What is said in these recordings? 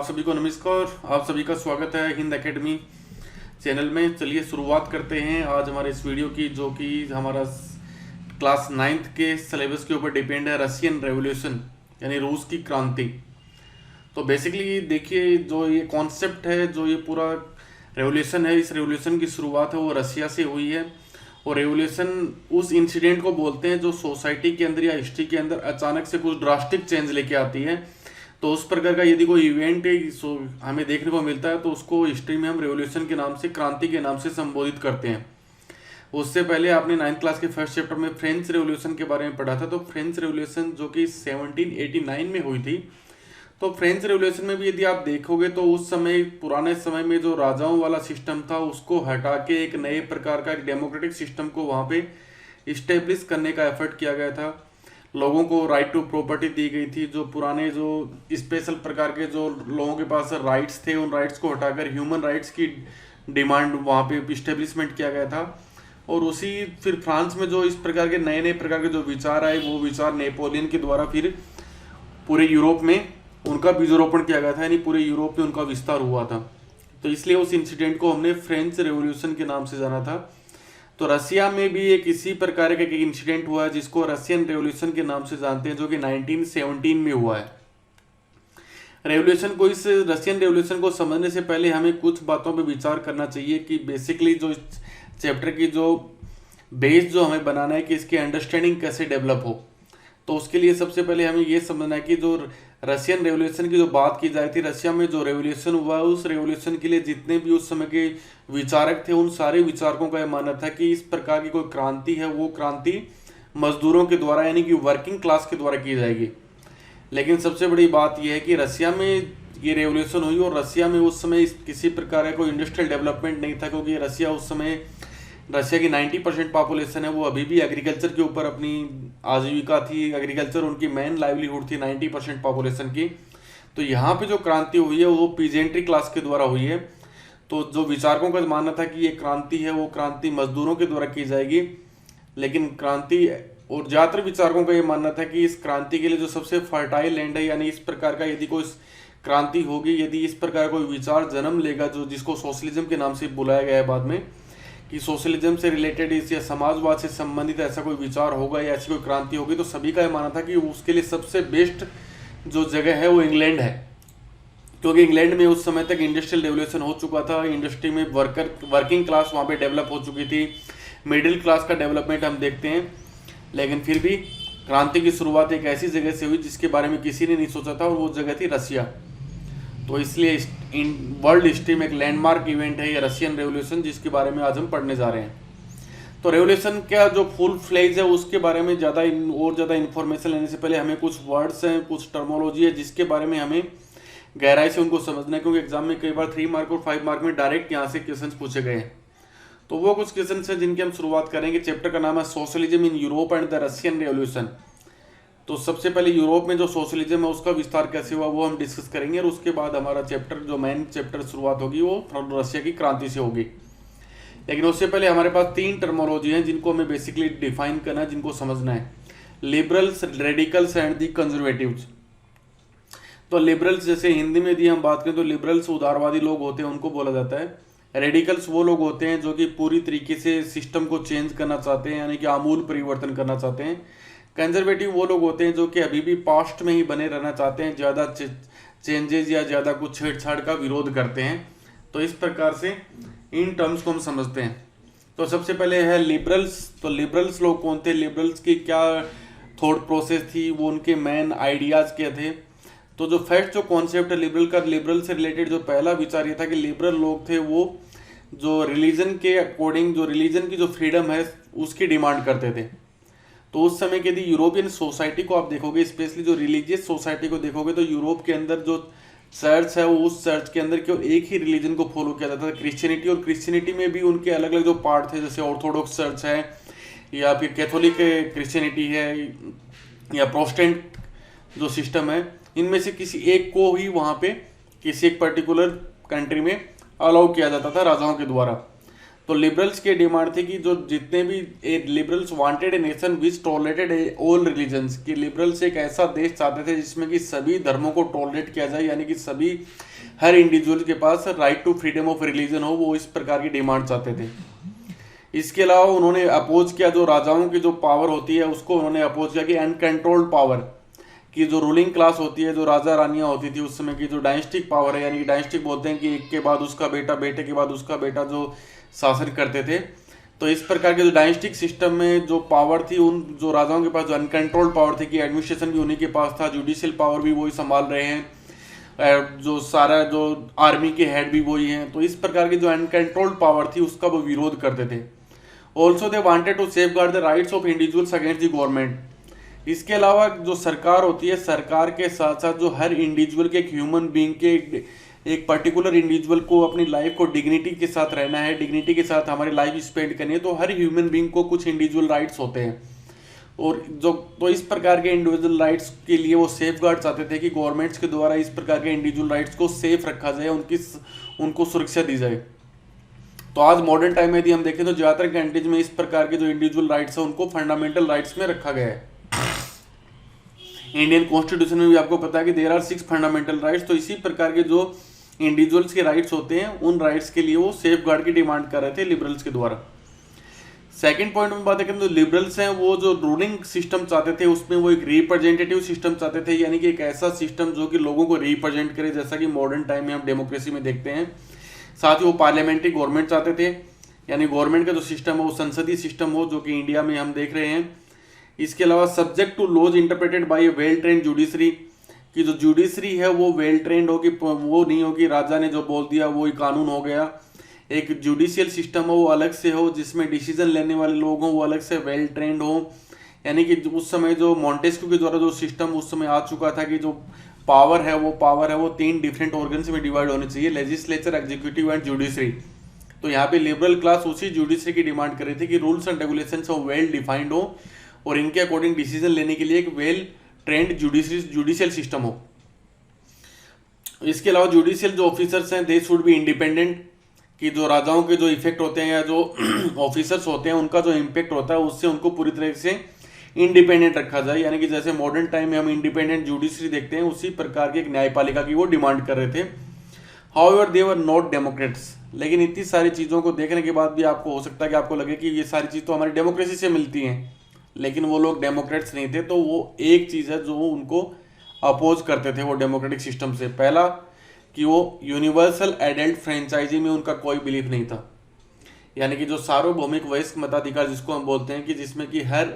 आप सभी को नमस्कार। आप सभी का स्वागत है हिंद एकेडमी चैनल में। चलिए शुरुआत करते हैं आज हमारे इस वीडियो की, जो कि हमारा क्लास 9th के सिलेबस के ऊपर डिपेंड है, रशियन रेवोल्यूशन यानी रूस की क्रांति। तो बेसिकली देखिए, जो ये कॉन्सेप्ट है, जो ये पूरा रेवोल्यूशन है, इस रेवोल्यूशन की शुरुआत है वो रशिया से हुई है। और रेवोल्यूशन उस इंसिडेंट को बोलते हैं जो सोसाइटी के अंदर या हिस्ट्री के अंदर अचानक से कुछ ड्रास्टिक चेंज लेके आती है। तो उस प्रकार का यदि कोई इवेंट हमें देखने को मिलता है तो उसको हिस्ट्री में हम रेवोल्यूशन के नाम से, क्रांति के नाम से संबोधित करते हैं। उससे पहले आपने 9th क्लास के फर्स्ट चैप्टर में फ्रेंच रेवोल्यूशन के बारे में पढ़ा था। तो फ्रेंच रेवोल्यूशन जो कि 1789 में हुई थी, तो फ्रेंच रेवोल्यूशन में भी यदि आप देखोगे तो उस समय, पुराने समय में जो राजाओं वाला सिस्टम था उसको हटा के एक नए प्रकार का एक डेमोक्रेटिक सिस्टम को वहाँ पे इस्टेब्लिश करने का एफर्ट किया गया था। लोगों को राइट टू प्रॉपर्टी दी गई थी। जो पुराने जो स्पेशल प्रकार के जो लोगों के पास राइट्स थे, उन राइट्स को हटाकर ह्यूमन राइट्स की डिमांड वहाँ पे इस्टेब्लिशमेंट किया गया था। और उसी फिर फ्रांस में जो इस प्रकार के नए नए प्रकार के जो विचार आए, वो विचार नेपोलियन के द्वारा फिर पूरे यूरोप में उनका बीजारोपण किया गया था, यानी पूरे यूरोप में उनका विस्तार हुआ था। तो इसलिए उस इंसिडेंट को हमने फ्रेंच रेवोल्यूशन के नाम से जाना था। तो रसिया में भी एक इसी प्रकार का एक इंसिडेंट हुआ है जिसको रशियन रेवोल्यूशन के नाम से जानते हैं, जो कि 1917 में हुआ है। रेवोल्यूशन को, इस रशियन रेवोल्यूशन को समझने से पहले हमें कुछ बातों पे विचार करना चाहिए कि बेसिकली जो चैप्टर की जो बेस जो हमें बनाना है कि इसकी अंडरस्टैंडिंग कैसे डेवलप हो। तो उसके लिए सबसे पहले हमें ये समझना है कि जो रशियन रेवोल्यूशन की जो बात की जाती थी, रशिया में जो रेवोल्यूशन हुआ, उस रेवोल्यूशन के लिए जितने भी उस समय के विचारक थे, उन सारे विचारकों का यह मानना था कि इस प्रकार की कोई क्रांति है, वो क्रांति मजदूरों के द्वारा यानी कि वर्किंग क्लास के द्वारा की जाएगी। लेकिन सबसे बड़ी बात यह है कि रशिया में ये रेवोल्यूशन हुई और रशिया में उस समय किसी प्रकार का कोई इंडस्ट्रियल डेवलपमेंट नहीं था, क्योंकि रशिया उस समय, रशिया की 90% पॉपुलेशन है वो अभी भी एग्रीकल्चर के ऊपर अपनी आजीविका थी। एग्रीकल्चर उनकी मेन लाइवलीहुड थी 90% पॉपुलेशन की। तो यहाँ पे जो क्रांति हुई है वो पीजेंट्री क्लास के द्वारा हुई है। तो जो विचारकों का मानना था कि ये क्रांति है, वो क्रांति मजदूरों के द्वारा की जाएगी। लेकिन क्रांति, और ज़्यादातर विचारकों का ये मानना था कि इस क्रांति के लिए जो सबसे फर्टाइल लैंड है, यानी इस प्रकार का यदि कोई क्रांति होगी, यदि इस प्रकार कोई विचार जन्म लेगा, जो जिसको सोशलिज्म के नाम से बुलाया गया है बाद में, कि सोशलिज्म से रिलेटेड इस या समाजवाद से संबंधित ऐसा कोई विचार होगा या ऐसी कोई क्रांति होगी, तो सभी का यह मानना था कि उसके लिए सबसे बेस्ट जो जगह है वो इंग्लैंड है। क्योंकि इंग्लैंड में उस समय तक इंडस्ट्रियल रेवोल्यूशन हो चुका था, इंडस्ट्री में वर्किंग क्लास वहाँ पे डेवलप हो चुकी थी, मिडिल क्लास का डेवलपमेंट हम देखते हैं। लेकिन फिर भी क्रांति की शुरुआत एक ऐसी जगह से हुई जिसके बारे में किसी ने नहीं सोचा था, और वो जगह थी रसिया। तो इसलिए वर्ल्ड हिस्ट्री में एक लैंडमार्क इवेंट है ये रशियन रेवोल्यूशन, जिसके बारे में आज हम पढ़ने जा रहे हैं। तो रेवोल्यूशन का जो फुल फ्लेज है उसके बारे में ज़्यादा इन्फॉर्मेशन लेने से पहले हमें कुछ वर्ड्स हैं, कुछ टर्मोलॉजी है जिसके बारे में हमें गहराई से उनको समझना है, क्योंकि एग्जाम में कई बार 3 मार्क और 5 मार्क में डायरेक्ट यहाँ से क्वेश्चन पूछे गए हैं। तो वो कुछ क्वेश्चन हैं जिनकी हम शुरुआत करेंगे। चैप्टर का नाम है socialism in Europe and the Russian revolution. तो सबसे पहले यूरोप में जो सोशलिज्म है उसका विस्तार कैसे हुआ वो हम डिस्कस करेंगे, और उसके बाद हमारा चैप्टर, जो मेन चैप्टर शुरुआत होगी, वो रशिया की क्रांति से होगी। लेकिन उससे पहले हमारे पास 3 टर्मोलॉजी हैं जिनको हमें बेसिकली डिफाइन करना है, जिनको समझना है। Liberals, radicals and the conservatives. तो लिबरल्स, जैसे हिंदी में यदि हम बात करें तो लिबरल्स उदारवादी लोग होते हैं, उनको बोला जाता है। रेडिकल्स वो लोग होते हैं जो कि पूरी तरीके से सिस्टम को चेंज करना चाहते हैं, यानी कि आमूल परिवर्तन करना चाहते हैं। कंजर्वेटिव वो लोग होते हैं जो कि अभी भी पास्ट में ही बने रहना चाहते हैं, ज़्यादा चेंजेस या ज़्यादा कुछ छेड़छाड़ का विरोध करते हैं। तो इस प्रकार से इन टर्म्स को हम समझते हैं। तो सबसे पहले है लिबरल्स। तो लिबरल्स लोग कौन थे, लिबरल्स की क्या थॉट प्रोसेस थी, वो उनके मेन आइडियाज़ क्या थे। तो जो फर्स्ट जो कॉन्सेप्ट है लिबरल का, लिबरल से रिलेटेड जो पहला विचार ये था कि लिबरल लोग थे वो जो रिलीजन के अकॉर्डिंग, जो रिलीजन की जो फ्रीडम है उसकी डिमांड करते थे। तो उस समय के यदि यूरोपियन सोसाइटी को आप देखोगे, स्पेशली जो रिलीजियस सोसाइटी को देखोगे, तो यूरोप के अंदर जो चर्च है उस चर्च के अंदर केवल एक ही रिलीजन को फॉलो किया जाता था, क्रिश्चियनिटी। और क्रिश्चियनिटी में भी उनके अलग अलग जो पार्ट थे, जैसे ऑर्थोडॉक्स चर्च है, या फिर कैथोलिक क्रिश्चियनिटी है, या प्रोटेस्टेंट जो सिस्टम है, इनमें से किसी एक को ही वहाँ पे किसी एक पर्टिकुलर कंट्री में अलाउ किया जाता था राजाओं के द्वारा। तो लिबरल्स की डिमांड थी कि जो जितने भी liberals wanted a nation which tolerated all religions, कि लिबरल्स एक ऐसा देश चाहते थे जिसमें कि सभी धर्मों को टॉलरेट किया जाए, यानी कि सभी हर इंडिविजुअल के पास right to freedom of religion हो, वो इस प्रकार की डिमांड चाहते थे। इसके अलावा उन्होंने अपोज किया जो राजाओं की जो पावर होती है उसको उन्होंने अपोज किया कि अनकंट्रोल्ड पावर, कि जो रूलिंग क्लास होती है, जो राजा रानियां होती थी उस समय की, जो डायनेस्टिक पावर है, यानी कि डायनेस्टिक बोलते हैं कि एक के बाद उसका बेटा, बेटे के बाद उसका बेटा जो शासन करते थे। तो इस प्रकार के जो डायनेस्टिक सिस्टम में जो पावर थी, उन जो राजाओं के पास जो अनकंट्रोल्ड पावर थी, कि एडमिनिस्ट्रेशन भी उन्हीं के पास था, जुडिशियल पावर भी वही संभाल रहे हैं, जो सारा जो आर्मी के हेड भी वही हैं। तो इस प्रकार की जो अनकंट्रोल्ड पावर थी उसका वो विरोध करते थे। Also they wanted to safeguard the rights of individuals against the government. इसके अलावा जो सरकार होती है, सरकार के साथ साथ जो हर इंडिविजुअल के, एक ह्यूमन बीइंग के, एक पर्टिकुलर इंडिविजुअल को अपनी लाइफ को डिग्निटी के साथ रहना है, डिग्निटी के साथ हमारी लाइफ स्पेंड करनी है, तो हर ह्यूमन बीइंग को कुछ इंडिविजुअल राइट्स होते हैं। और जो तो इस प्रकार के इंडिविजुअल राइट्स के लिए वो सेफ गार्ड चाहते थे कि गवर्नमेंट्स के द्वारा इस प्रकार के इंडिविजुअल राइट्स को सेफ रखा जाए, उनको सुरक्षा दी जाए। तो आज मॉडर्न टाइम में यदि हम देखें तो ज़्यादातर कंट्रीज में इस प्रकार के जो इंडिविजुअल राइट्स है उनको फंडामेंटल राइट्स में रखा गया है। इंडियन कॉन्स्टिट्यूशन में भी आपको पता है कि देयर आर 6 फंडामेंटल राइट्स। तो इसी प्रकार के जो इंडिविजुअल्स के राइट्स होते हैं उन राइट्स के लिए वो सेफ गार्ड की डिमांड कर रहे थे लिबरल्स के द्वारा। सेकंड पॉइंट में बात करें तो लिबरल्स हैं वो जो रूलिंग सिस्टम चाहते थे उसमें वो एक रिप्रेजेंटेटिव सिस्टम चाहते थे, यानी कि एक ऐसा सिस्टम जो कि लोगों को रिप्रेजेंट करे, जैसा कि मॉडर्न टाइम में हम डेमोक्रेसी में देखते हैं। साथ ही वो पार्लियामेंट्री गवर्नमेंट चाहते थे, यानी गवर्नमेंट का जो सिस्टम है वो संसदीय सिस्टम हो, जो कि इंडिया में हम देख रहे हैं। इसके अलावा subject to laws interpreted by a well trained judiciary, कि जो जुडिशरी है वो वेल ट्रेंड हो, कि वो नहीं हो कि राजा ने जो बोल दिया वो ही कानून हो गया। एक जुडिशियल सिस्टम हो वो अलग से हो, जिसमें डिसीजन लेने वाले लोग हों वो अलग से वेल ट्रेंड हो, यानी कि उस समय जो मॉन्टेस्क्यू के द्वारा जो सिस्टम उस समय आ चुका था कि जो पावर है वो 3 डिफरेंट ऑर्गन्स में डिवाइड होनी चाहिए, लेजिस्लेचर, एग्जीक्यूटिव एंड जुडिशरी। तो यहाँ पे लिबरल क्लास उसी जुडिशरी की डिमांड कर रही थी कि रूल्स एंड रेगुलेशंस हो वेल डिफाइंड हो और इनके अकॉर्डिंग डिसीजन लेने के लिए एक वेल ट्रेंड जुडिशियल सिस्टम हो। इसके अलावा जुडिशियल जो ऑफिसर्स हैं दे शुड बी इंडिपेंडेंट, कि जो राजाओं के जो इफेक्ट होते हैं या जो ऑफिसर्स होते हैं उनका जो इम्पैक्ट होता है उससे उनको पूरी तरह से इंडिपेंडेंट रखा जाए, यानी कि जैसे मॉडर्न टाइम में हम इंडिपेंडेंट जुडिशरी देखते हैं उसी प्रकार की एक न्यायपालिका की वो डिमांड कर रहे थे। However they were not Democrats. लेकिन इतनी सारी चीज़ों को देखने के बाद भी आपको हो सकता है कि आपको लगे कि ये सारी चीज़ तो हमारी डेमोक्रेसी से मिलती हैं, लेकिन वो लोग डेमोक्रेट्स नहीं थे। तो वो एक चीज़ है जो उनको अपोज करते थे वो डेमोक्रेटिक सिस्टम से। पहला कि वो यूनिवर्सल एडल्ट फ्रेंचाइजी में उनका कोई बिलीफ नहीं था, यानी कि जो सार्वभौमिक वयस्क मताधिकार जिसको हम बोलते हैं, कि जिसमें कि हर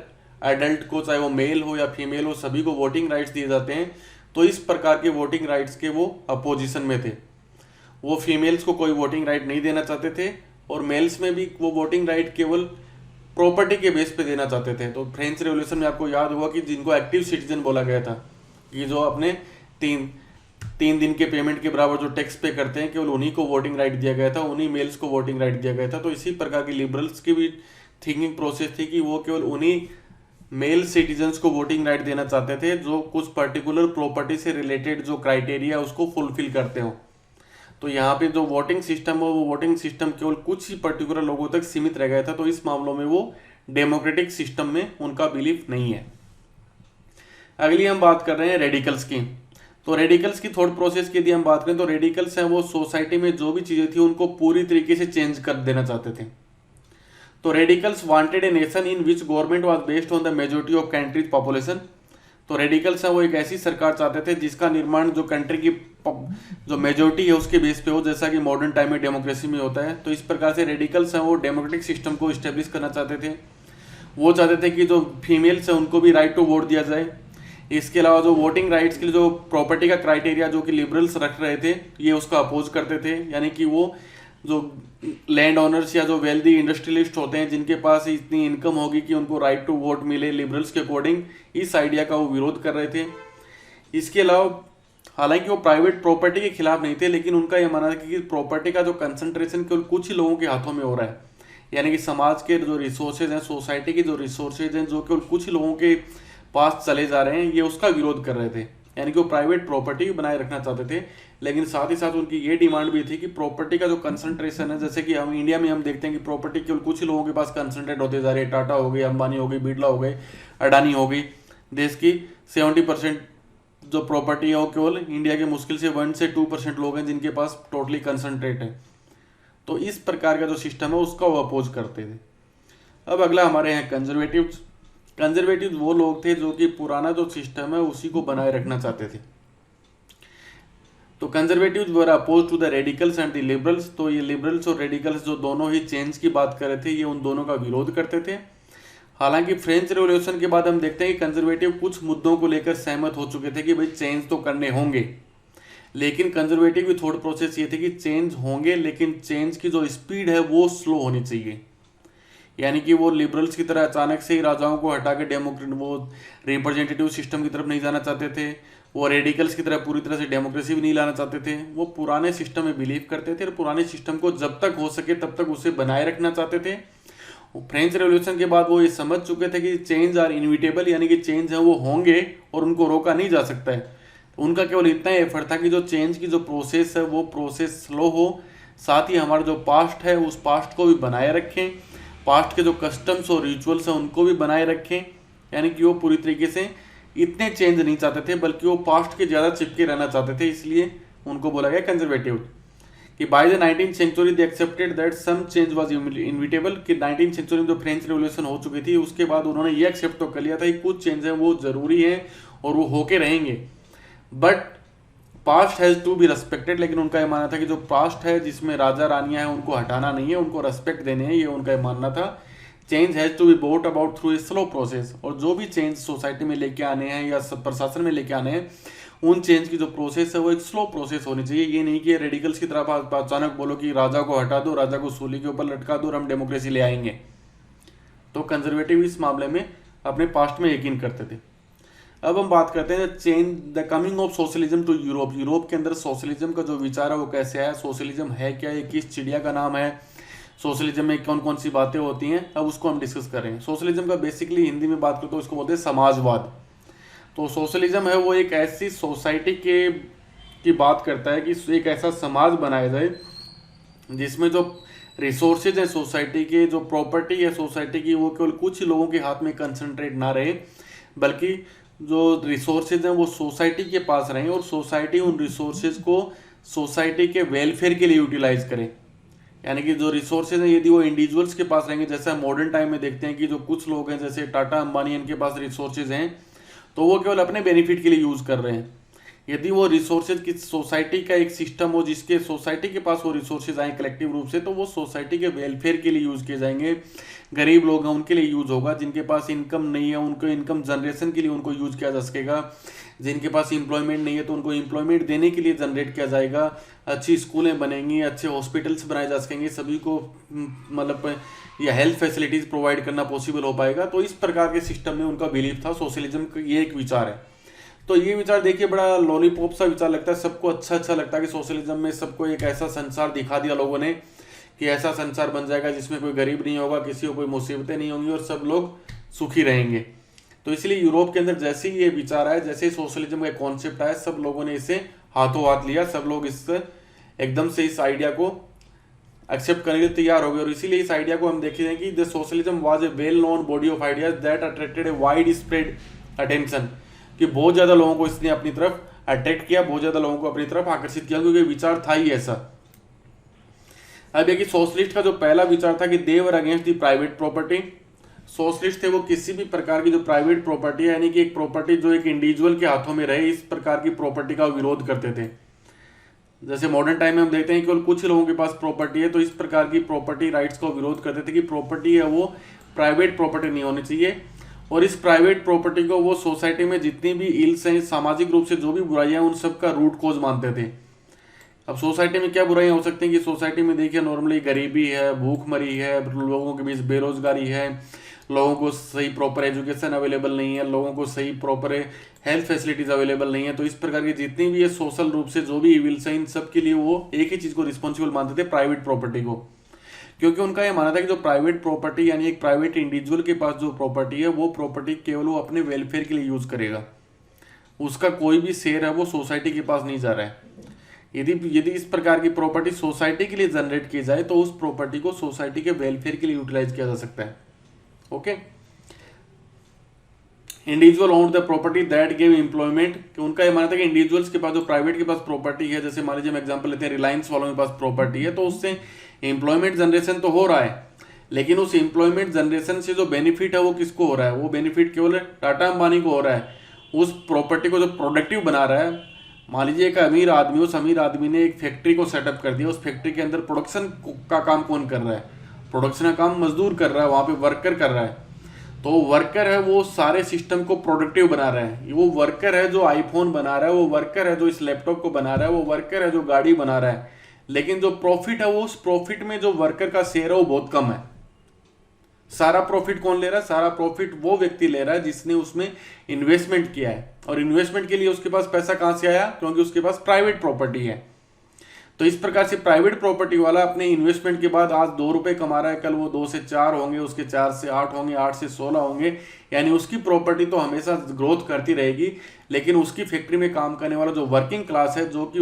एडल्ट को, चाहे वो मेल हो या फीमेल हो, सभी को वोटिंग राइट्स दिए जाते हैं। तो इस प्रकार के वोटिंग राइट्स के वो अपोजिशन में थे। वो फीमेल्स को कोई वोटिंग राइट नहीं देना चाहते थे और मेल्स में भी वो वोटिंग राइट केवल प्रॉपर्टी के बेस पे देना चाहते थे। तो फ्रेंच रेवोल्यूशन में आपको याद होगा कि जिनको एक्टिव सिटीजन बोला गया था, कि जो अपने तीन दिन के पेमेंट के बराबर जो टैक्स पे करते हैं, केवल उन्हीं को वोटिंग राइट दिया गया था, उन्हीं मेल्स को वोटिंग राइट दिया गया था। तो इसी प्रकार की लिबरल्स की भी थिंकिंग प्रोसेस थी कि वो केवल उन्हीं मेल सिटीजन्स को वोटिंग राइट देना चाहते थे जो कुछ पर्टिकुलर प्रॉपर्टी से रिलेटेड जो क्राइटेरिया उसको फुलफिल करते हो। तो यहाँ पे जो वोटिंग सिस्टम हो वो वोटिंग सिस्टम केवल कुछ ही पर्टिकुलर लोगों तक सीमित रह गया था। तो इस मामलों में वो डेमोक्रेटिक सिस्टम में उनका बिलीफ नहीं है। अगली हम बात कर रहे हैं रेडिकल्स की। तो रेडिकल्स की थॉट प्रोसेस की यदि हम बात करें तो रेडिकल्स हैं वो सोसाइटी में जो भी चीज़ें थी उनको पूरी तरीके से चेंज कर देना चाहते थे। तो radicals wanted a nation in which government was based on the majority of countries population. तो रेडिकल्स हैं वो एक ऐसी सरकार चाहते थे जिसका निर्माण जो कंट्री की जो मेजोरिटी है उसके बेस पे हो, जैसा कि मॉडर्न टाइम में डेमोक्रेसी में होता है। तो इस प्रकार से रेडिकल्स हैं वो डेमोक्रेटिक सिस्टम को इस्टेब्लिश करना चाहते थे। वो चाहते थे कि जो फीमेल्स हैं उनको भी राइट टू वोट दिया जाए। इसके अलावा जो वोटिंग राइट्स के लिए जो प्रॉपर्टी का क्राइटेरिया जो कि लिबरल्स रख रहे थे ये उसका अपोज करते थे, यानी कि वो जो लैंड ओनर्स या जो वेल्दी इंडस्ट्रियलिस्ट होते हैं जिनके पास इतनी इनकम होगी कि उनको राइट टू वोट मिले लिबरल्स के अकॉर्डिंग, इस आइडिया का वो विरोध कर रहे थे। इसके अलावा हालांकि वो प्राइवेट प्रॉपर्टी के खिलाफ नहीं थे, लेकिन उनका यह मानना था कि प्रॉपर्टी का जो कंसंट्रेशन केवल कुछ ही लोगों के हाथों में हो रहा है, यानी कि समाज के जो रिसोर्सेज हैं, सोसाइटी के जो रिसोर्सेज हैं जो केवल कुछ ही लोगों के पास चले जा रहे हैं, ये उसका विरोध कर रहे थे। यानी कि वो प्राइवेट प्रॉपर्टी बनाए रखना चाहते थे, लेकिन साथ ही साथ उनकी ये डिमांड भी थी कि प्रॉपर्टी का जो कंसंट्रेशन है, जैसे कि हम इंडिया में हम देखते हैं कि प्रॉपर्टी केवल कुछ ही लोगों के पास कंसंट्रेट होते जा रहे हैं। टाटा हो गई, अंबानी हो गई, बिरला हो गए, अडानी हो गई। देश की 70% जो प्रॉपर्टी है वो केवल इंडिया के मुश्किल से 1 से 2% लोग हैं जिनके पास टोटली कंसंट्रेट है। तो इस प्रकार का जो सिस्टम है उसका वो अपोज करते थे। अब अगला हमारे यहाँ कंजर्वेटिव। कंजर्वेटिव वो लोग थे जो कि पुराना जो सिस्टम है उसी को बनाए रखना चाहते थे। तो conservatives were oppose to the radicals and the liberals. तो ये लिबरल्स और रेडिकल्स जो दोनों ही चेंज की बात कर रहे थे, ये उन दोनों का विरोध करते थे। हालांकि फ्रेंच रेवोल्यूशन के बाद हम देखते हैं कि कंजर्वेटिव कुछ मुद्दों को लेकर सहमत हो चुके थे कि भाई चेंज तो करने होंगे, लेकिन कंजर्वेटिव की थॉट प्रोसेस ये थी कि चेंज होंगे, लेकिन चेंज की जो स्पीड है वो स्लो होनी चाहिए। यानी कि वो लिबरल्स की तरह अचानक से ही राजाओं को हटा के डेमोक्रेट वो रिप्रेजेंटेटिव सिस्टम की तरफ नहीं जाना चाहते थे। वो रेडिकल्स की तरह पूरी तरह से डेमोक्रेसी भी नहीं लाना चाहते थे। वो पुराने सिस्टम में बिलीव करते थे और पुराने सिस्टम को जब तक हो सके तब तक उसे बनाए रखना चाहते थे। फ्रेंच रेवोल्यूशन के बाद वो ये समझ चुके थे कि चेंज आर इनविटेबल, यानी कि चेंज है वो होंगे और उनको रोका नहीं जा सकता है। उनका केवल इतना ही एफर्ट था कि जो चेंज की जो प्रोसेस है वो प्रोसेस स्लो हो, साथ ही हमारा जो पास्ट है उस पास्ट को भी बनाए रखें, पास्ट के जो कस्टम्स और रिचुअल्स हैं उनको भी बनाए रखें। यानी कि वो पूरी तरीके से इतने चेंज नहीं चाहते थे, बल्कि वो पास्ट के ज़्यादा चिपके रहना चाहते थे। इसलिए उनको बोला गया कंजर्वेटिव। कि by the 19th century they accepted that some change was inevitable. कि 19th सेंचुरी में जो फ्रेंच रेवोल्यूशन हो चुकी थी उसके बाद उन्होंने ये एक्सेप्ट तो कर लिया था कि कुछ चेंज है वो जरूरी है और वो होके रहेंगे, but past has to be respected. लेकिन उनका ये मानना था कि जो पास्ट है जिसमें राजा रानियां हैं उनको हटाना नहीं है, उनको रेस्पेक्ट देने हैं, ये उनका ये मानना था। Change has to be brought about through a slow process. और जो भी चेंज सोसाइटी में लेके आने हैं या प्रशासन में लेके आने हैं, उन चेंज की जो प्रोसेस है वो एक स्लो प्रोसेस होनी चाहिए। ये नहीं कि रेडिकल्स की तरफ अचानक बोलो कि राजा को हटा दो, राजा को सूली के ऊपर लटका दो और हम डेमोक्रेसी ले आएंगे। तो कंजर्वेटिव इस मामले में अपने पास्ट में यकीन करते थे। अब हम बात करते हैं change the coming of socialism to Europe. Europe के अंदर सोशलिज्म का जो विचार है वो कैसे आया, सोशलिज्म है क्या, ये किस चिड़िया का नाम है, सोशलिज्म में कौन कौन सी बातें होती हैं, अब उसको हम डिस्कस कर रहे हैं। सोशलिज्म का बेसिकली हिंदी में बात करते हैं उसको बोलते हैं समाजवाद। तो सोशलिज्म है वो एक ऐसी सोसाइटी की बात करता है कि एक ऐसा समाज बनाया जाए जिसमें जो रिसोर्सेज हैं सोसाइटी के, जो प्रॉपर्टी है सोसाइटी की, वो केवल कुछ ही लोगों के हाथ में कंसंट्रेट ना रहे, बल्कि जो रिसोर्सेज हैं वो सोसाइटी के पास रहें और सोसाइटी उन रिसोर्सेज को सोसाइटी के वेलफेयर के लिए यूटिलाइज करे। यानी कि जो रिसोर्सेज हैं यदि वो इंडिविजुअल्स के पास रहेंगे, जैसे हम मॉडर्न टाइम में देखते हैं कि जो कुछ लोग हैं जैसे टाटा अंबानी, इनके पास रिसोर्सेज हैं तो वो केवल अपने बेनिफिट के लिए यूज़ कर रहे हैं। यदि वो रिसोर्सेज की सोसाइटी का एक सिस्टम हो जिसके सोसाइटी के पास वो रिसोर्सेज आए कलेक्टिव रूप से, तो वो सोसाइटी के वेलफेयर के लिए यूज़ किए जाएंगे। गरीब लोग हैं उनके लिए यूज़ होगा, जिनके पास इनकम नहीं है उनको इनकम जनरेशन के लिए उनको यूज़ किया जा सकेगा, जिनके पास एम्प्लॉयमेंट नहीं है तो उनको एम्प्लॉयमेंट देने के लिए जनरेट किया जाएगा। अच्छी स्कूलें बनेंगी, अच्छे हॉस्पिटल्स बनाए जा सकेंगे, सभी को मतलब या हेल्थ फैसिलिटीज़ प्रोवाइड करना पॉसिबल हो पाएगा। तो इस प्रकार के सिस्टम में उनका बिलीफ था। सोशलिज्म का ये एक विचार है। तो ये विचार देखिए बड़ा लॉलीपॉप सा विचार लगता है, सबको अच्छा लगता है कि सोशलिज्म में सबको एक ऐसा संसार दिखा दिया लोगों ने कि ऐसा संसार बन जाएगा जिसमें कोई गरीब नहीं होगा, किसी को कोई मुसीबतें नहीं होंगी और सब लोग सुखी रहेंगे। तो इसलिए यूरोप के अंदर जैसे ही ये विचार आया, जैसे ही सोशलिज्म का कॉन्सेप्ट आया, सब लोगों ने इसे हाथों हाथ लिया, सब लोग इससे एकदम से इस आइडिया को एक्सेप्ट करने के लिए तैयार हो गए। और इसीलिए इस आइडिया को हम देखते हैं कि the socialism was a well known body of ideas that attracted a wide spread attention. कि बहुत ज़्यादा लोगों को इसने अपनी तरफ अट्रैक्ट किया, बहुत ज़्यादा लोगों को अपनी तरफ आकर्षित किया, क्योंकि विचार था ही ऐसा। अब देखिए सोशलिस्ट का जो पहला विचार था कि they were against the private property. Socialist थे वो किसी भी प्रकार की जो प्राइवेट प्रॉपर्टी है, यानी कि एक प्रॉपर्टी जो एक इंडिविजुअल के हाथों में रहे, इस प्रकार की प्रॉपर्टी का विरोध करते थे। जैसे मॉडर्न टाइम में हम देखते हैं केवल कुछ लोगों के पास प्रॉपर्टी है, तो इस प्रकार की प्रॉपर्टी राइट्स का विरोध करते थे कि प्रॉपर्टी है वो प्राइवेट प्रॉपर्टी नहीं होनी चाहिए। और इस प्राइवेट प्रॉपर्टी को वो सोसाइटी में जितनी भी इल्स हैं, सामाजिक रूप से जो भी बुराइयां हैं, उन सब का रूट कॉज मानते थे। अब सोसाइटी में क्या बुराइयां हो सकती हैं कि सोसाइटी में देखिए नॉर्मली गरीबी है, भूखमरी है, लोगों के बीच बेरोजगारी है, लोगों को सही प्रॉपर एजुकेशन अवेलेबल नहीं है, लोगों को सही प्रॉपर हेल्थ फैसिलिटीज अवेलेबल नहीं है। तो इस प्रकार की जितनी भी ये सोशल रूप से जो भी इविल्स हैं, इन सब के लिए वो एक ही चीज़ को रिस्पॉन्सिबल मानते थे, प्राइवेट प्रॉपर्टी को। क्योंकि उनका ये मानना था कि जो प्राइवेट प्रॉपर्टी यानी एक प्राइवेट इंडिविजुअल के पास जो प्रॉपर्टी है, वो प्रॉपर्टी केवल वो अपने वेलफेयर के लिए यूज़ करेगा, उसका कोई भी शेयर है वो सोसाइटी के पास नहीं जा रहा है। यदि इस प्रकार की प्रॉपर्टी सोसाइटी के लिए जनरेट की जाए तो उस प्रॉपर्टी को सोसाइटी के वेलफेयर के लिए यूटिलाइज किया जा सकता है। Okay, individual own the property that give employment, कि उनका ये मानना था कि इंडिविजुअल्स के पास जो प्राइवेट के पास प्रॉपर्टी है, जैसे मान लीजिए हम एग्जांपल लेते हैं रिलायंस वालों के पास प्रॉपर्टी है, तो उससे एम्प्लॉयमेंट जनरेशन तो हो रहा है, लेकिन उस एम्प्लॉयमेंट जनरेशन से जो बेनिफिट है वो किसको हो रहा है? वो बेनिफिट केवल टाटा अंबानी को हो रहा है। उस प्रॉपर्टी को जो प्रोडक्टिव बना रहा है, मान लीजिए एक अमीर आदमी, उस अमीर आदमी ने एक फैक्ट्री को सेटअप कर दिया, उस फैक्ट्री के अंदर प्रोडक्शन का काम कौन कर रहा है? प्रोडक्शन का काम मजदूर कर रहा है, वहाँ पे वर्कर कर रहा है। तो वर्कर है वो सारे सिस्टम को प्रोडक्टिव बना रहा है। वो वर्कर है जो आईफोन बना रहा है, वो वर्कर है जो इस लैपटॉप को बना रहा है, वो वर्कर है जो गाड़ी बना रहा है। लेकिन जो प्रॉफिट है वो उस प्रॉफिट में जो वर्कर का शेयर है वो बहुत कम है। सारा प्रॉफिट कौन ले रहा है? सारा प्रॉफिट वो व्यक्ति ले रहा है जिसने उसमें इन्वेस्टमेंट किया है, और इन्वेस्टमेंट के लिए उसके पास पैसा कहां से आया? क्योंकि उसके पास प्राइवेट प्रॉपर्टी है। तो इस प्रकार से प्राइवेट प्रॉपर्टी वाला अपने इन्वेस्टमेंट के बाद आज 2 रुपए कमा रहा है, कल वो 2 से 4 होंगे, उसके 4 से 8 होंगे, 8 से 16 होंगे। यानी उसकी प्रॉपर्टी तो हमेशा ग्रोथ करती रहेगी, लेकिन उसकी फैक्ट्री में काम करने वाला जो वर्किंग क्लास है, जो कि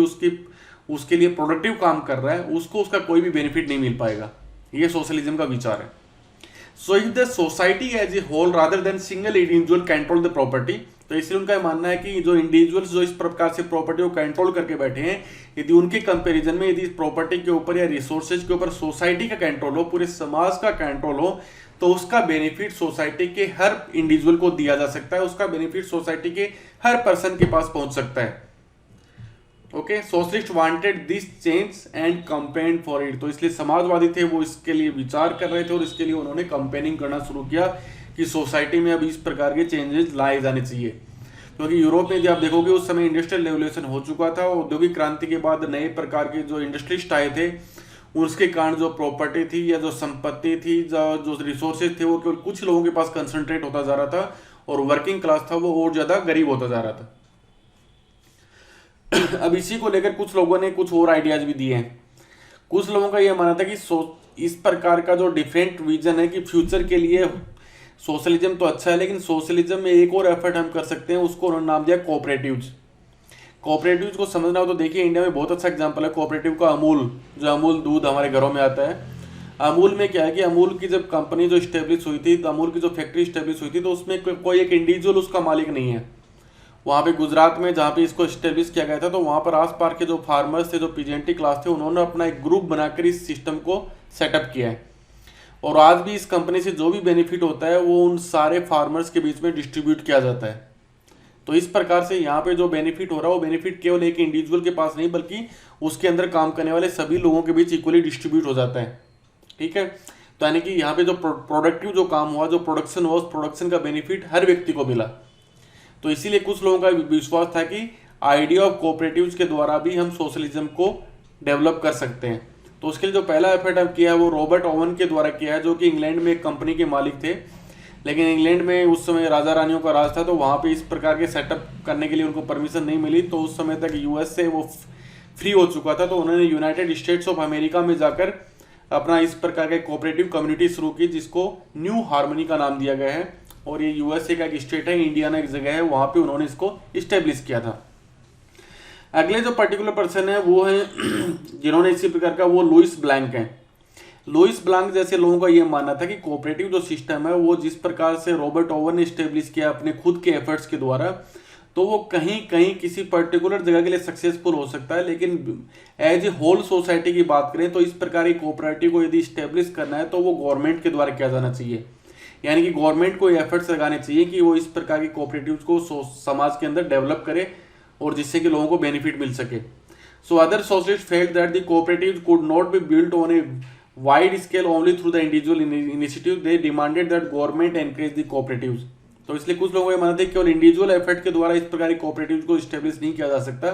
उसके लिए प्रोडक्टिव काम कर रहा है, उसको उसका कोई भी बेनिफिट नहीं मिल पाएगा। ये सोशलिज्म का विचार है। So if the society as a whole rather than single individual control the property, तो इसलिए उनका मानना है कि जो इंडिविजुअल्स जो इस प्रकार से प्रॉपर्टी को कंट्रोल करके बैठे हैं, यदि उनके कंपैरिजन में यदि इस प्रॉपर्टी के ऊपर या रिसोर्सेज के ऊपर सोसाइटी का कंट्रोल हो, पूरे समाज का कंट्रोल हो, तो उसका बेनिफिट सोसाइटी के हर इंडिविजुअल को दिया जा सकता है, उसका बेनिफिट सोसाइटी के हर पर्सन के पास पहुंच सकता है। Okay, socialist wanted this change and campaign for it, तो इसलिए समाजवादी थे वो इसके लिए विचार कर रहे थे और इसके लिए उन्होंने कंपेनिंग करना शुरू किया कि सोसाइटी में अब इस प्रकार के चेंजेस लाए जाने चाहिए। क्योंकि यूरोप में यदि आप देखोगे उस समय इंडस्ट्रियल रेवोल्यूशन हो चुका था, औद्योगिक क्रांति के बाद नए प्रकार के जो इंडस्ट्रिस्ट आए थे, उसके कारण जो प्रॉपर्टी थी या जो संपत्ति थी, जो रिसोर्सेज थे, वो केवल कुछ लोगों के पास कंसंट्रेट होता जा रहा था, और वर्किंग क्लास था वो और ज्यादा गरीब होता जा रहा था। अब इसी को लेकर कुछ लोगों ने कुछ और आइडियाज भी दिए हैं। कुछ लोगों का यह मानना था कि इस प्रकार का जो डिफरेंट विजन है कि फ्यूचर के लिए सोशलिज्म तो अच्छा है, लेकिन सोशलिज्म में एक और एफर्ट हम कर सकते हैं, उसको उन्होंने नाम दिया कोऑपरेटिव्स। कोऑपरेटिव्स को समझना हो तो देखिए, इंडिया में बहुत अच्छा एग्जांपल है कोऑपरेटिव का अमूल, जो अमूल दूध हमारे घरों में आता है। अमूल में क्या है कि अमूल की जब कंपनी जो स्टेब्लिश हुई थी, तो अमूल की जो फैक्ट्री स्टेब्लिश हुई थी, तो उसमें कोई एक इंडिविजुअल उसका मालिक नहीं है। वहाँ पे गुजरात में जहाँ पे इसको स्टेब्लिश किया गया था, तो वहाँ पर आसपास के जो फार्मर्स थे, जो पीजेंटी क्लास थे, उन्होंने अपना एक ग्रुप बनाकर इस सिस्टम को सेटअप किया है। और आज भी इस कंपनी से जो भी बेनिफिट होता है वो उन सारे फार्मर्स के बीच में डिस्ट्रीब्यूट किया जाता है। तो इस प्रकार से यहाँ पे जो बेनिफिट हो रहा है वो बेनिफिट केवल एक इंडिविजुअल के पास नहीं, बल्कि उसके अंदर काम करने वाले सभी लोगों के बीच इक्वली डिस्ट्रीब्यूट हो जाता है। ठीक है, तो यानी कि यहाँ पे जो प्रोडक्टिव जो काम हुआ, जो प्रोडक्शन हुआ, उस प्रोडक्शन का बेनिफिट हर व्यक्ति को मिला। तो इसीलिए कुछ लोगों का विश्वास था कि आइडिया ऑफ कोऑपरेटिव्स के द्वारा भी हम सोशलिज्म को डेवलप कर सकते हैं। तो उसके लिए जो पहला एफर्ट हम किया है वो रॉबर्ट ओवन के द्वारा किया है, जो कि इंग्लैंड में एक कंपनी के मालिक थे। लेकिन इंग्लैंड में उस समय राजा रानियों का राज था, तो वहाँ पे इस प्रकार के सेटअप करने के लिए उनको परमिशन नहीं मिली। तो उस समय तक यूएस से वो फ्री हो चुका था, तो उन्होंने यूनाइटेड स्टेट्स ऑफ अमेरिका में जाकर अपना इस प्रकार के कोऑपरेटिव कम्युनिटी शुरू की, जिसको न्यू हार्मनी का नाम दिया गया है। और ये यूएसए का एक स्टेट है, इंडियाना एक जगह है, वहाँ पे उन्होंने इसको इस्टेब्लिश किया था। अगले जो पर्टिकुलर पर्सन है वो है जिन्होंने इसी प्रकार का, वो लुइस ब्लैंक है। लुइस ब्लैंक जैसे लोगों का ये मानना था कि कोऑपरेटिव जो सिस्टम है वो जिस प्रकार से रॉबर्ट ओवन ने इस्टेब्लिश किया अपने खुद के एफर्ट्स के द्वारा, तो वो कहीं कहीं किसी पर्टिकुलर जगह के लिए सक्सेसफुल हो सकता है, लेकिन एज ए होल सोसाइटी की बात करें तो इस प्रकार की कोऑपरेटिव को यदि इस्टेब्लिश करना है तो वो गवर्नमेंट के द्वारा किया जाना चाहिए। यानी कि गवर्नमेंट को एफर्ट्स लगाने चाहिए कि वो इस प्रकार की कोऑपरेटिव्स को समाज के अंदर डेवलप करे, और जिससे कि लोगों को बेनिफिट मिल सके। So other socialist felt that the cooperatives could not be built on a wide scale only through the individual initiative, they demanded that government encourage the cooperatives. तो इसलिए कुछ लोगों को मानते हैं कि केवल इंडिविजुअल एफर्ट के द्वारा इस प्रकार की कोऑपरेटिव्स को स्टेब्लिश नहीं किया जा सकता,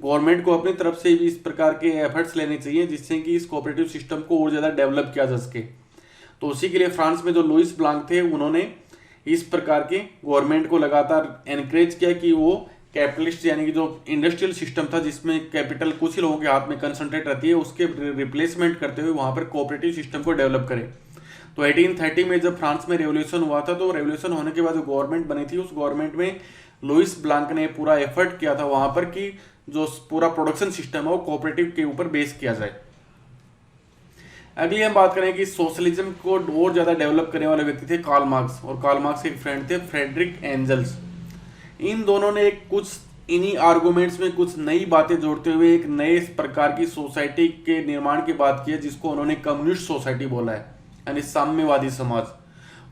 गवर्नमेंट को अपनी तरफ से भी इस प्रकार के एफर्ट्स लेने चाहिए, जिससे कि इस कोऑपरेटिव सिस्टम को और ज़्यादा डेवलप किया जा सके। तो उसी के लिए फ्रांस में जो लुइस ब्लैंक थे, उन्होंने इस प्रकार के गवर्नमेंट को लगातार एनकरेज किया कि वो कैपिटलिस्ट यानी कि जो इंडस्ट्रियल सिस्टम था जिसमें कैपिटल कुछ ही लोगों के हाथ में कंसंट्रेट रहती है, उसके रिप्लेसमेंट करते हुए वहाँ पर कोऑपरेटिव सिस्टम को डेवलप करें। तो 1830 में जब फ्रांस में रेवोल्यूशन हुआ था, तो रेवोल्यूशन होने के बाद जो गवर्नमेंट बनी थी, उस गवर्नमेंट में लुइस ब्लैंक ने पूरा एफर्ट किया था वहाँ पर कि जो पूरा प्रोडक्शन सिस्टम है वो कोऑपरेटिव के ऊपर बेस किया जाए। अगली हम बात करें कि सोशलिज्म को और ज़्यादा डेवलप करने वाले व्यक्ति थे कार्ल मार्क्स, और कार्ल मार्क्स के एक फ्रेंड थे फ्रेडरिक एंजल्स। इन दोनों ने इन्हीं आर्गुमेंट्स में कुछ नई बातें जोड़ते हुए एक नए प्रकार की सोसाइटी के निर्माण की बात की है, जिसको उन्होंने कम्युनिस्ट सोसाइटी बोला है, यानी साम्यवादी समाज।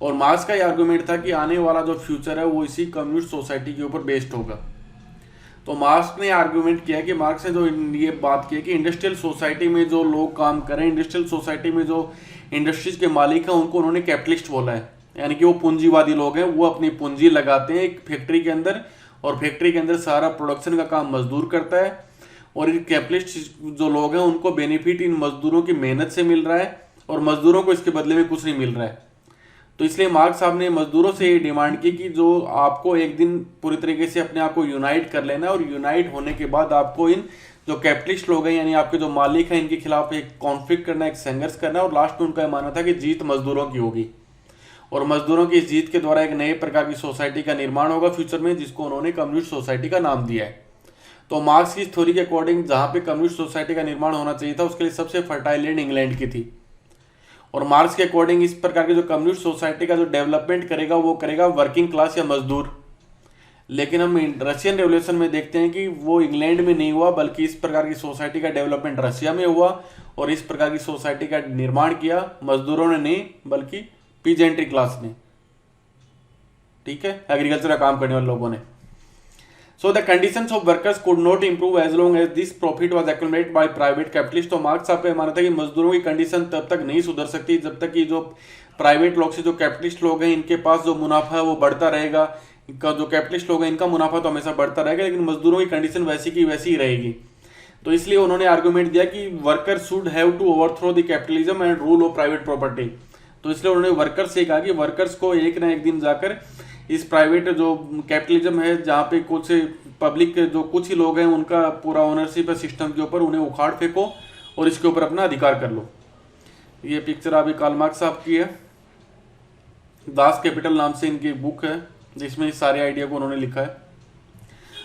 और मार्क्स का ये आर्गुमेंट था कि आने वाला जो फ्यूचर है वो इसी कम्युनिस्ट सोसाइटी के ऊपर बेस्ड होगा। तो मार्क्स ने आर्गुमेंट किया कि मार्क्स ने जो ये बात की कि इंडस्ट्रियल सोसाइटी में जो लोग काम करें, इंडस्ट्रियल सोसाइटी में जो इंडस्ट्रीज के मालिक हैं, उनको उन्होंने कैपिटलिस्ट बोला है, यानी कि वो पूंजीवादी लोग हैं। वो अपनी पूंजी लगाते हैं एक फैक्ट्री के अंदर, और फैक्ट्री के अंदर सारा प्रोडक्शन का काम मजदूर करता है, और ये कैपिटलिस्ट जो लोग हैं उनको बेनिफिट इन मजदूरों की मेहनत से मिल रहा है, और मजदूरों को इसके बदले में कुछ नहीं मिल रहा है। तो इसलिए मार्क्स साहब ने मजदूरों से ये डिमांड की कि जो आपको एक दिन पूरी तरीके से अपने आप को यूनाइट कर लेना है, और यूनाइट होने के बाद आपको इन जो कैपिटलिस्ट लोग हैं, यानी आपके जो मालिक हैं, इनके खिलाफ एक कॉन्फ्लिक्ट करना, एक संघर्ष करना है। और लास्ट में उनका मानना था कि जीत मजदूरों की होगी, और मजदूरों की जीत के द्वारा एक नए प्रकार की सोसाइटी का निर्माण होगा फ्यूचर में, जिसको उन्होंने कम्युनिस्ट सोसाइटी का नाम दिया है। तो मार्क्स की थ्योरी के अकॉर्डिंग जहाँ पे कम्युनिस्ट सोसाइटी का निर्माण होना चाहिए था, उसके लिए सबसे फर्टाइल लैंड इंग्लैंड की थी। और मार्क्स के अकॉर्डिंग इस प्रकार की जो कम्युनिस्ट सोसाइटी का जो डेवलपमेंट करेगा वो करेगा वर्किंग क्लास या मजदूर। लेकिन हम रशियन रेवोल्यूशन में देखते हैं कि वो इंग्लैंड में नहीं हुआ, बल्कि इस प्रकार की सोसाइटी का डेवलपमेंट रशिया में हुआ, और इस प्रकार की सोसाइटी का निर्माण किया मजदूरों ने नहीं, बल्कि पीजेंट्री क्लास ने, ठीक है, एग्रीकल्चर का काम करने वाले लोगों ने। So the conditions of workers could not improve as long as this profit was accumulated by private capitalists। तो मार्क्स साहब का मानना था कि मजदूरों की कंडीशन तब तक नहीं सुधर सकती जब तक कि जो प्राइवेट लोग से जो कैपिटलिस्ट लोग हैं इनके पास जो मुनाफा है वो बढ़ता रहेगा। इनका जो कैपिटलिस्ट लोग हैं इनका मुनाफा तो हमेशा बढ़ता रहेगा, लेकिन मजदूरों की कंडीशन वैसी की वैसी ही रहेगी। तो इसलिए उन्होंने आर्गूमेंट दिया कि worker should have to overthrow the capitalism and rule of private property. तो इसलिए उन्होंने वर्कर्स से कहा कि वर्कर्स को एक ना एक दिन जाकर इस प्राइवेट जो कैपिटलिज्म है, जहाँ पे कुछ पब्लिक जो कुछ ही लोग हैं उनका पूरा ओनरशिप है सिस्टम के ऊपर, उन्हें उखाड़ फेंको और इसके ऊपर अपना अधिकार कर लो। ये पिक्चर अभी कार्ल मार्क्स साहब की है, दास कैपिटल नाम से इनकी बुक है, जिसमें इस सारे आइडिया को उन्होंने लिखा है।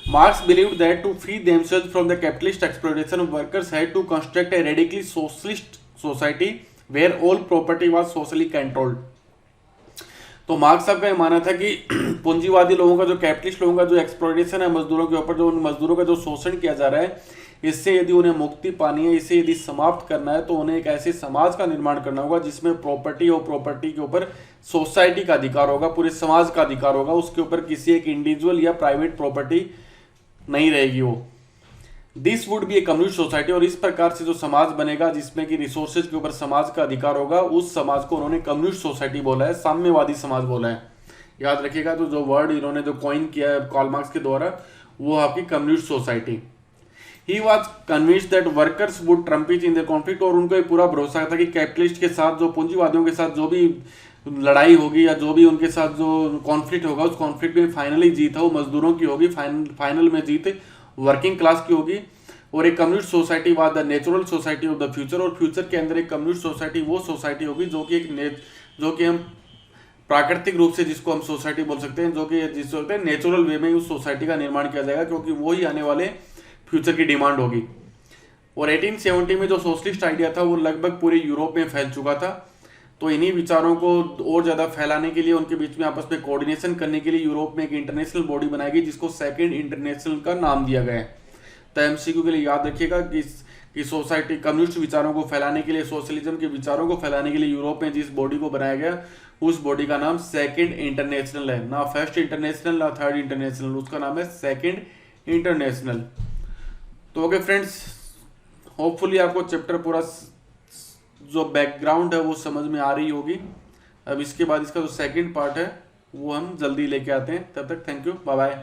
Marx believed that to free themselves from the capitalist exploitation workers had to construct a radically socialist society where all property was socially controlled. तो मार्क्स साहब का यह मानना था कि पूंजीवादी लोगों का, जो कैपिटलिस्ट लोगों का जो एक्सप्लॉयटेशन है मजदूरों के ऊपर, जो उन मजदूरों का जो शोषण किया जा रहा है, इससे यदि उन्हें मुक्ति पानी है, इसे यदि समाप्त करना है, तो उन्हें एक ऐसे समाज का निर्माण करना होगा जिसमें प्रॉपर्टी और प्रॉपर्टी के ऊपर सोसाइटी का अधिकार होगा, पूरे समाज का अधिकार होगा, उसके ऊपर किसी एक इंडिविजुअल या प्राइवेट प्रॉपर्टी नहीं रहेगी वो। This would be A communist society. और इस प्रकार से जो समाज बनेगा जिसमें कि रिसोर्सेज के ऊपर समाज का अधिकार होगा, उस समाज को उन्होंने कम्युनिस्ट सोसाइटी बोला है, साम्यवादी समाज बोला है। याद रखिएगा, तो जो वर्ड इन्होंने जो कॉइन किया है कार्ल मार्क्स के द्वारा, वो आपकी communist society. He was convinced that workers would trumpet in the conflict. और उनको एक पूरा भरोसा था कि कैपिटलिस्ट के साथ, जो पूंजीवादियों के साथ जो भी लड़ाई होगी या जो भी उनके साथ जो कॉन्फ्लिक्ट होगा, उस कॉन्फ्लिक्ट में फाइनली जीत है वो मजदूरों की होगी, फाइनल में जीत वर्किंग क्लास की होगी। और एक communist society was the natural society of the future. और फ्यूचर के अंदर एक कम्युनिस्ट सोसाइटी वो सोसाइटी होगी जो कि हम प्राकृतिक रूप से जिसको हम सोसाइटी बोल सकते हैं, जो कि जिस बोलते हैं नेचुरल वे में उस सोसाइटी का निर्माण किया जाएगा, क्योंकि वो ही आने वाले फ्यूचर की डिमांड होगी। और 1870 में जो सोशलिस्ट आइडिया था वो लगभग पूरे यूरोप में फैल चुका था। तो इन्हीं विचारों को और ज़्यादा फैलाने के लिए, उनके बीच में आपस में कोऑर्डिनेशन करने के लिए यूरोप में एक इंटरनेशनल बॉडी बनाई गई, जिसको सेकेंड इंटरनेशनल का नाम दिया गया है। तो एमसीक्यू के लिए याद रखिएगा कि सोसाइटी कम्युनिस्ट विचारों को फैलाने के लिए, सोशलिज्म के विचारों को फैलाने के लिए यूरोप में जिस बॉडी को बनाया गया, उस बॉडी का नाम सेकेंड इंटरनेशनल है। ना फर्स्ट इंटरनेशनल ना थर्ड इंटरनेशनल, उसका नाम है सेकेंड इंटरनेशनल। तो ओके फ्रेंड्स, होपफुली आपको चैप्टर पूरा जो बैकग्राउंड है वो समझ में आ रही होगी। अब इसके बाद इसका जो सेकंड पार्ट है वो हम जल्दी लेके आते हैं। तब तक थैंक यू, बाय बाय।